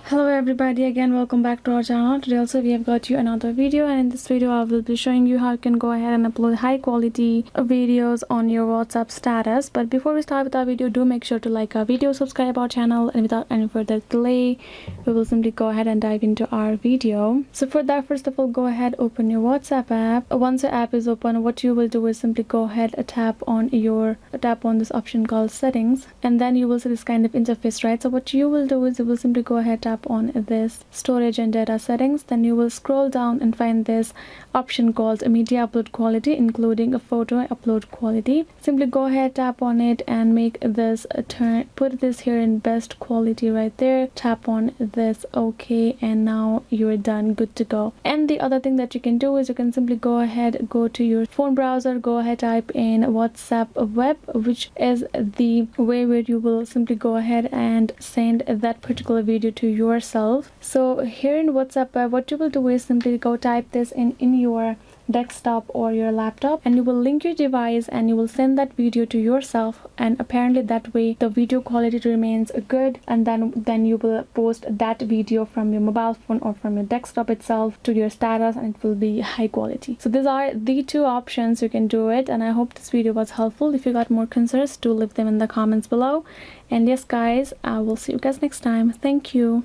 Hello everybody, again welcome back to our channel. Today also we have got you another video, and in this video I will be showing you how you can go ahead and upload high quality videos on your WhatsApp status. But before we start with our video, do make sure to like our video, subscribe our channel, and without any further delay we will simply go ahead and dive into our video. So for that, first of all, go ahead, open your WhatsApp app. Once your app is open, what you will do is simply go ahead, tap on this option called settings, and then you will see this kind of interface, right? So what you will do is you will simply go ahead, tap on this storage and data settings. Then you will scroll down and find this option called media upload quality, including a photo upload quality. Simply go ahead, tap on it, and make this put this here in best quality right there. Tap on this, okay, and now you're done, good to go. And the other thing that you can do is you can simply go ahead, go to your phone browser, go ahead, type in WhatsApp web, which is the way where you will simply go ahead and send that particular video to yourself. So here in WhatsApp web, what you will do is simply go type this in your desktop or your laptop, and you will link your device and you will send that video to yourself, and apparently that way the video quality remains good, and then you will post that video from your mobile phone or from your desktop itself to your status, and it will be high quality. So these are the two options you can do it, and I hope this video was helpful. If you got more concerns, do leave them in the comments below. And yes guys, I will see you guys next time. Thank you.